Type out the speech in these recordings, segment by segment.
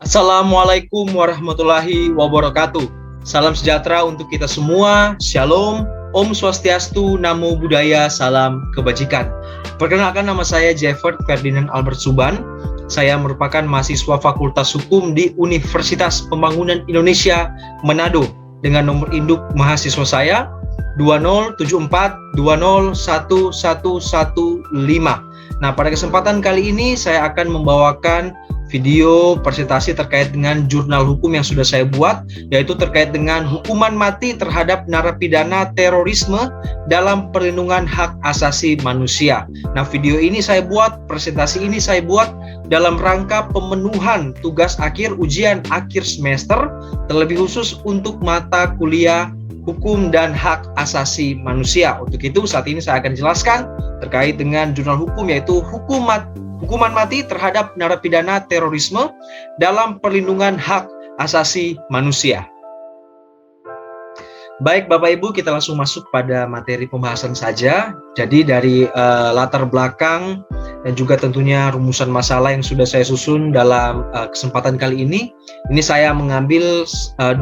Assalamualaikum warahmatullahi wabarakatuh. Salam sejahtera untuk kita semua. Shalom, Om Swastiastu, Namo Buddhaya, salam kebajikan. Perkenalkan, nama saya Jeffert Ferdinand Albert Suban. Saya merupakan mahasiswa Fakultas Hukum di Universitas Pembangunan Indonesia, Manado, dengan nomor induk mahasiswa saya 2074201115. Nah, pada kesempatan kali ini saya akan membawakan video presentasi terkait dengan jurnal hukum yang sudah saya buat, yaitu terkait dengan hukuman mati terhadap narapidana terorisme dalam perlindungan hak asasi manusia. Nah, video ini saya buat, presentasi ini saya buat dalam rangka pemenuhan tugas akhir ujian akhir semester, terlebih khusus untuk mata kuliah hukum dan hak asasi manusia. Untuk itu saat ini saya akan jelaskan terkait dengan jurnal hukum, yaitu hukuman mati terhadap narapidana terorisme dalam perlindungan hak asasi manusia. Baik Bapak Ibu, kita langsung masuk pada materi pembahasan saja. Jadi dari latar belakang dan juga tentunya rumusan masalah yang sudah saya susun dalam kesempatan kali ini saya mengambil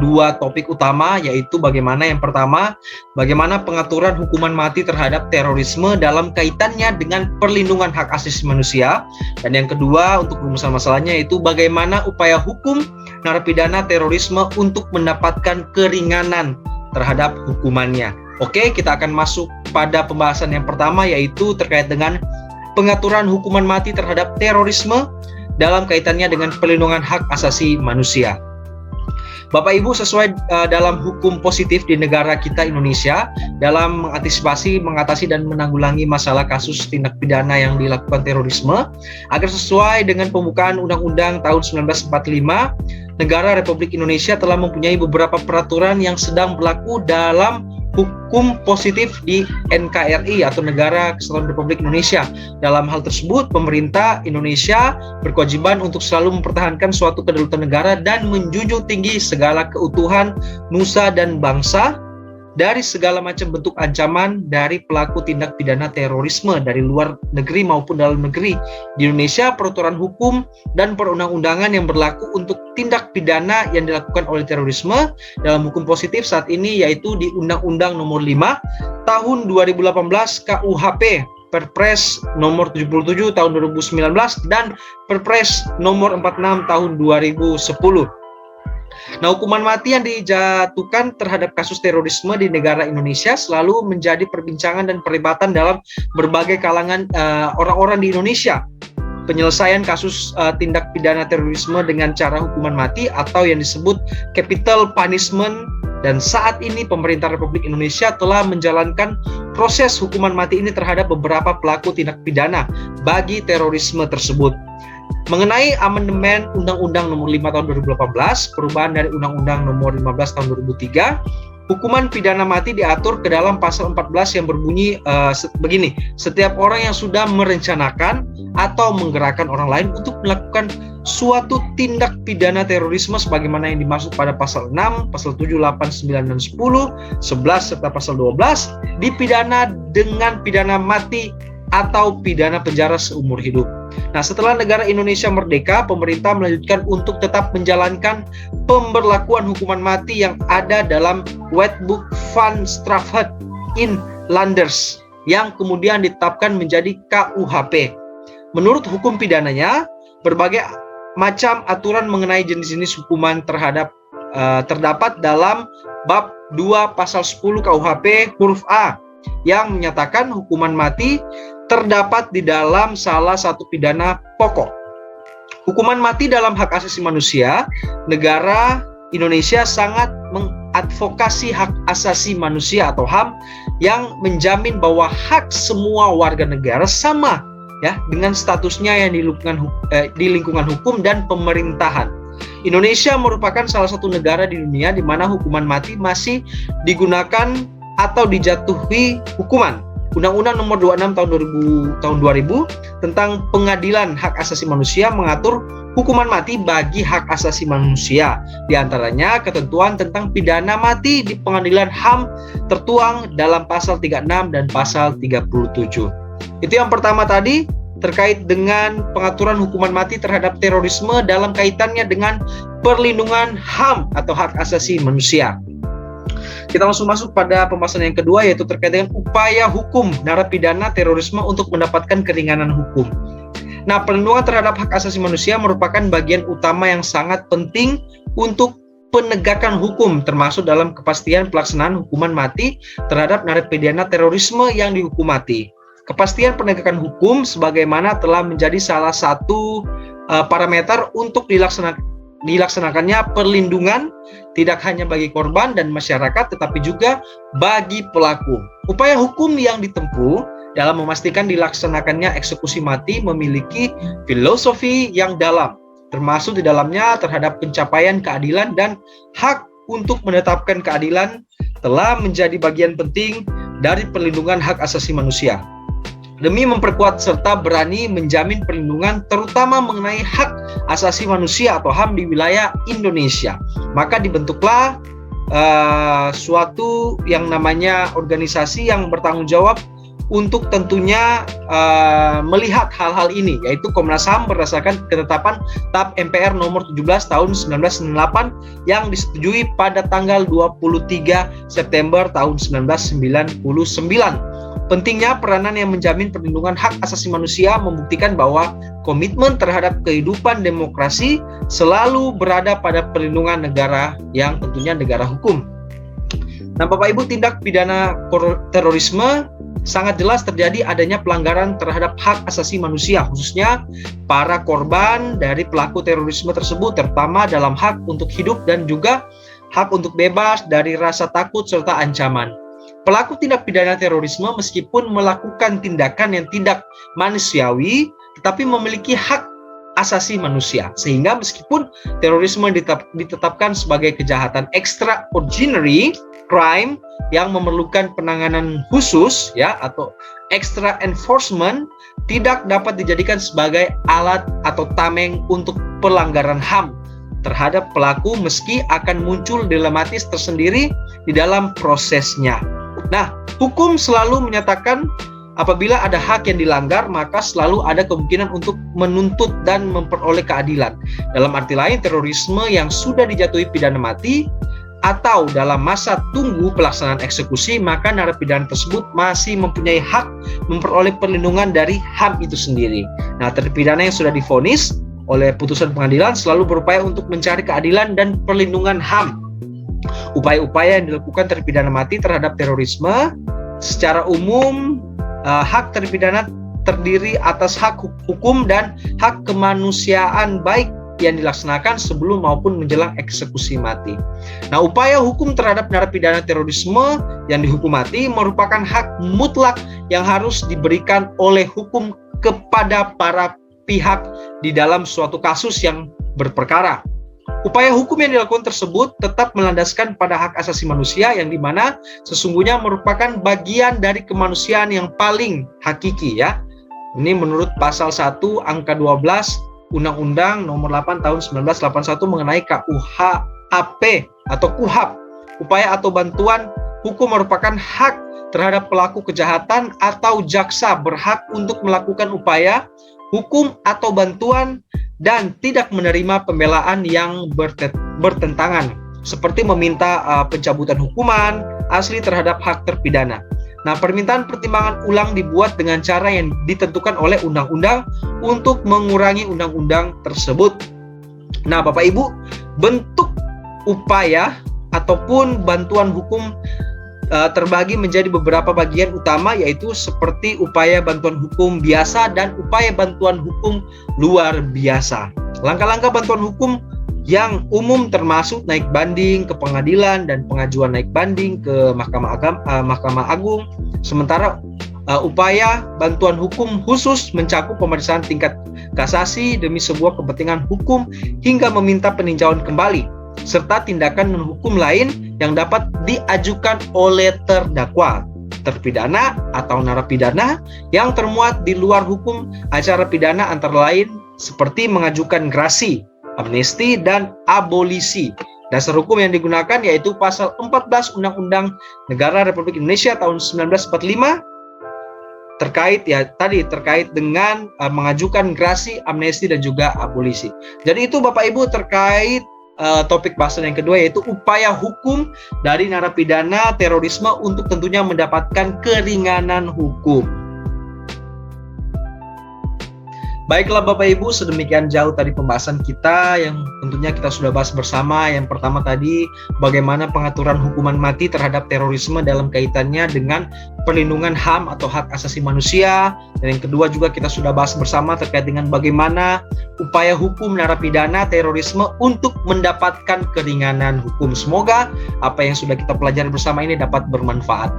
dua topik utama, yaitu bagaimana yang pertama, bagaimana pengaturan hukuman mati terhadap terorisme dalam kaitannya dengan perlindungan hak asasi manusia, dan yang kedua untuk rumusan masalahnya yaitu bagaimana upaya hukum narapidana terorisme untuk mendapatkan keringanan terhadap hukumannya. Oke, kita akan masuk pada pembahasan yang pertama, yaitu terkait dengan pengaturan hukuman mati terhadap terorisme dalam kaitannya dengan perlindungan hak asasi manusia. Bapak Ibu, sesuai dalam hukum positif di negara kita Indonesia dalam mengantisipasi, mengatasi dan menanggulangi masalah kasus tindak pidana yang dilakukan terorisme, agar sesuai dengan pembukaan Undang-Undang tahun 1945, negara Republik Indonesia telah mempunyai beberapa peraturan yang sedang berlaku dalam hukum positif di NKRI atau Negara Kesatuan Republik Indonesia. Dalam hal tersebut, pemerintah Indonesia berkewajiban untuk selalu mempertahankan suatu kedaulatan negara dan menjunjung tinggi segala keutuhan nusa dan bangsa dari segala macam bentuk ancaman dari pelaku tindak pidana terorisme dari luar negeri maupun dalam negeri. Di Indonesia, peraturan hukum dan perundang-undangan yang berlaku untuk tindak pidana yang dilakukan oleh terorisme dalam hukum positif saat ini yaitu di Undang-Undang Nomor 5 Tahun 2018 KUHP, Perpres Nomor 77 Tahun 2019 dan Perpres Nomor 46 Tahun 2010. Nah, hukuman mati yang dijatuhkan terhadap kasus terorisme di negara Indonesia selalu menjadi perbincangan dan perdebatan dalam berbagai kalangan orang-orang di Indonesia. Penyelesaian kasus tindak pidana terorisme dengan cara hukuman mati atau yang disebut capital punishment, dan saat ini pemerintah Republik Indonesia telah menjalankan proses hukuman mati ini terhadap beberapa pelaku tindak pidana bagi terorisme tersebut. Mengenai amandemen Undang-Undang Nomor 5 Tahun 2018, perubahan dari Undang-Undang Nomor 15 Tahun 2003, hukuman pidana mati diatur ke dalam pasal 14 yang berbunyi begini: setiap orang yang sudah merencanakan atau menggerakkan orang lain untuk melakukan suatu tindak pidana terorisme sebagaimana yang dimaksud pada pasal 6, pasal 7, 8, 9, dan 10, 11, serta pasal 12, dipidana dengan pidana mati atau pidana penjara seumur hidup. Nah, setelah negara Indonesia merdeka, pemerintah melanjutkan untuk tetap menjalankan pemberlakuan hukuman mati yang ada dalam Wetboek van Strafrecht in Landers yang kemudian ditetapkan menjadi KUHP. Menurut hukum pidananya, berbagai macam aturan mengenai jenis-jenis hukuman terdapat dalam bab 2 pasal 10 KUHP huruf A yang menyatakan hukuman mati terdapat di dalam salah satu pidana pokok. Hukuman mati dalam hak asasi manusia, negara Indonesia sangat mengadvokasi hak asasi manusia atau HAM yang menjamin bahwa hak semua warga negara sama ya dengan statusnya yang di lingkungan hukum dan pemerintahan. Indonesia merupakan salah satu negara di dunia di mana hukuman mati masih digunakan atau dijatuhi hukuman. Undang-Undang Nomor 26 Tahun 2000 tentang Pengadilan Hak Asasi Manusia mengatur hukuman mati bagi hak asasi manusia. Di antaranya ketentuan tentang pidana mati di pengadilan HAM tertuang dalam pasal 36 dan pasal 37. Itu yang pertama tadi. terkait dengan pengaturan hukuman mati terhadap terorisme dalam kaitannya dengan perlindungan HAM atau hak asasi manusia. Kita langsung masuk pada pembahasan yang kedua, yaitu terkait dengan upaya hukum narapidana terorisme untuk mendapatkan keringanan hukum. Nah, perlindungan terhadap hak asasi manusia merupakan bagian utama yang sangat penting untuk penegakan hukum, termasuk dalam kepastian pelaksanaan hukuman mati terhadap narapidana terorisme yang dihukum mati. Kepastian penegakan hukum sebagaimana telah menjadi salah satu parameter untuk dilaksanakannya perlindungan tidak hanya bagi korban dan masyarakat, tetapi juga bagi pelaku. Upaya hukum yang ditempuh dalam memastikan dilaksanakannya eksekusi mati memiliki filosofi yang dalam, termasuk di dalamnya terhadap pencapaian keadilan dan hak untuk menetapkan keadilan telah menjadi bagian penting dari perlindungan hak asasi manusia. Demi memperkuat serta berani menjamin perlindungan terutama mengenai hak asasi manusia atau HAM di wilayah Indonesia, maka dibentuklah suatu yang namanya organisasi yang bertanggung jawab untuk tentunya melihat hal-hal ini, yaitu Komnas HAM berdasarkan ketetapan TAP MPR nomor 17 tahun 1998 yang disetujui pada tanggal 23 September tahun 1999. Pentingnya peranan yang menjamin perlindungan hak asasi manusia membuktikan bahwa komitmen terhadap kehidupan demokrasi selalu berada pada perlindungan negara yang tentunya negara hukum. Nah, Bapak Ibu, tindak pidana terorisme sangat jelas terjadi adanya pelanggaran terhadap hak asasi manusia, khususnya para korban dari pelaku terorisme tersebut, terutama dalam hak untuk hidup dan juga hak untuk bebas dari rasa takut serta ancaman. Pelaku tindak pidana terorisme meskipun melakukan tindakan yang tidak manusiawi, tetapi memiliki hak asasi manusia, sehingga meskipun terorisme ditetapkan sebagai kejahatan extraordinary crime yang memerlukan penanganan khusus ya atau extra enforcement, tidak dapat dijadikan sebagai alat atau tameng untuk pelanggaran HAM terhadap pelaku meski akan muncul dilematis tersendiri di dalam prosesnya. Nah, hukum selalu menyatakan apabila ada hak yang dilanggar, maka selalu ada kemungkinan untuk menuntut dan memperoleh keadilan. Dalam arti lain, terorisme yang sudah dijatuhi pidana mati atau dalam masa tunggu pelaksanaan eksekusi, maka narapidana tersebut masih mempunyai hak memperoleh perlindungan dari HAM itu sendiri. Nah, terpidana yang sudah divonis oleh putusan pengadilan selalu berupaya untuk mencari keadilan dan perlindungan HAM. Upaya-upaya yang dilakukan terpidana mati terhadap terorisme secara umum, hak terpidana terdiri atas hak hukum dan hak kemanusiaan baik yang dilaksanakan sebelum maupun menjelang eksekusi mati. Nah, upaya hukum terhadap narapidana terorisme yang dihukum mati merupakan hak mutlak yang harus diberikan oleh hukum kepada para pihak di dalam suatu kasus yang berperkara. Upaya hukum yang dilakukan tersebut tetap melandaskan pada hak asasi manusia yang dimana sesungguhnya merupakan bagian dari kemanusiaan yang paling hakiki ya. Ini menurut pasal 1 angka 12 Undang-Undang nomor 8 tahun 1981 mengenai KUHP atau KUHP. Upaya atau bantuan hukum merupakan hak terhadap pelaku kejahatan atau jaksa berhak untuk melakukan upaya hukum atau bantuan dan tidak menerima pembelaan yang bertentangan, seperti meminta pencabutan hukuman asli terhadap hak terpidana. Nah, permintaan pertimbangan ulang dibuat dengan cara yang ditentukan oleh undang-undang untuk mengurangi undang-undang tersebut. Nah, Bapak Ibu, bentuk upaya ataupun bantuan hukum terbagi menjadi beberapa bagian utama, yaitu seperti upaya bantuan hukum biasa dan upaya bantuan hukum luar biasa. Langkah-langkah bantuan hukum yang umum termasuk naik banding ke pengadilan dan pengajuan naik banding ke Mahkamah Agung. Sementara upaya bantuan hukum khusus mencakup pemeriksaan tingkat kasasi demi sebuah kepentingan hukum hingga meminta peninjauan kembali, serta tindakan non-hukum lain yang dapat diajukan oleh terdakwa, terpidana atau narapidana yang termuat di luar hukum acara pidana, antara lain seperti mengajukan grasi, amnesti, dan abolisi. Dasar hukum yang digunakan yaitu pasal 14 Undang-Undang Negara Republik Indonesia tahun 1945 terkait dengan mengajukan gerasi, amnesti dan juga abolisi. Jadi itu Bapak Ibu terkait topik bahasan yang kedua, yaitu upaya hukum dari narapidana terorisme untuk tentunya mendapatkan keringanan hukum. Baiklah Bapak Ibu, sedemikian jauh tadi pembahasan kita yang tentunya kita sudah bahas bersama. Yang pertama tadi, bagaimana pengaturan hukuman mati terhadap terorisme dalam kaitannya dengan perlindungan HAM atau hak asasi manusia. Dan yang kedua juga kita sudah bahas bersama terkait dengan bagaimana upaya hukum narapidana terorisme untuk mendapatkan keringanan hukum. Semoga apa yang sudah kita pelajari bersama ini dapat bermanfaat.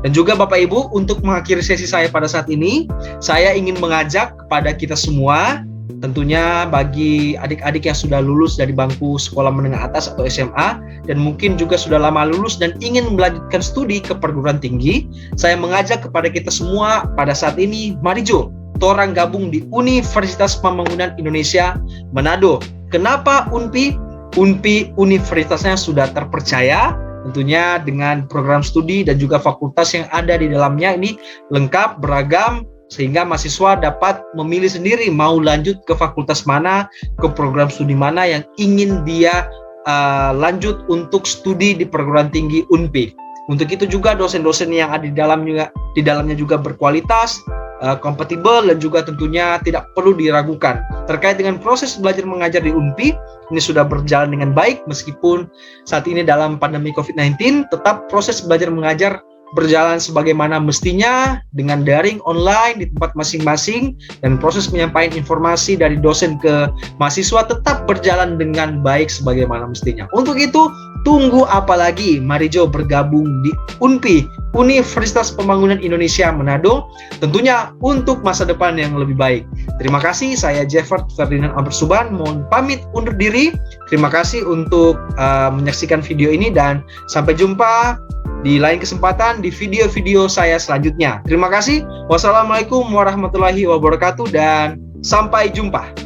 Dan juga Bapak Ibu, untuk mengakhiri sesi saya pada saat ini, saya ingin mengajak kepada kita semua, tentunya bagi adik-adik yang sudah lulus dari bangku sekolah menengah atas atau SMA dan mungkin juga sudah lama lulus dan ingin melanjutkan studi ke perguruan tinggi, saya mengajak kepada kita semua pada saat ini, mari Jo, torang gabung di Universitas Pembangunan Indonesia Manado. Kenapa UNPI? UNPI universitasnya sudah terpercaya, tentunya dengan program studi dan juga fakultas yang ada di dalamnya ini lengkap, beragam, sehingga mahasiswa dapat memilih sendiri mau lanjut ke fakultas mana, ke program studi mana yang ingin dia lanjut untuk studi di perguruan tinggi UNPI. Untuk itu juga dosen-dosen yang ada di dalamnya juga berkualitas, kompatibel, dan juga tentunya tidak perlu diragukan. Terkait dengan proses belajar mengajar di UNPI, ini sudah berjalan dengan baik meskipun saat ini dalam pandemi COVID-19, tetap proses belajar mengajar berjalan sebagaimana mestinya dengan daring online di tempat masing-masing, dan proses penyampaian informasi dari dosen ke mahasiswa tetap berjalan dengan baik sebagaimana mestinya. Untuk itu, tunggu apa lagi? Mari Jo bergabung di UNPI, Universitas Pembangunan Indonesia Manado, tentunya untuk masa depan yang lebih baik. Terima kasih, saya Jeffert Ferdinand Ambersuban, mohon pamit undur diri. Terima kasih untuk menyaksikan video ini dan sampai jumpa di lain kesempatan di video-video saya selanjutnya. Terima kasih. Wassalamualaikum warahmatullahi wabarakatuh dan sampai jumpa.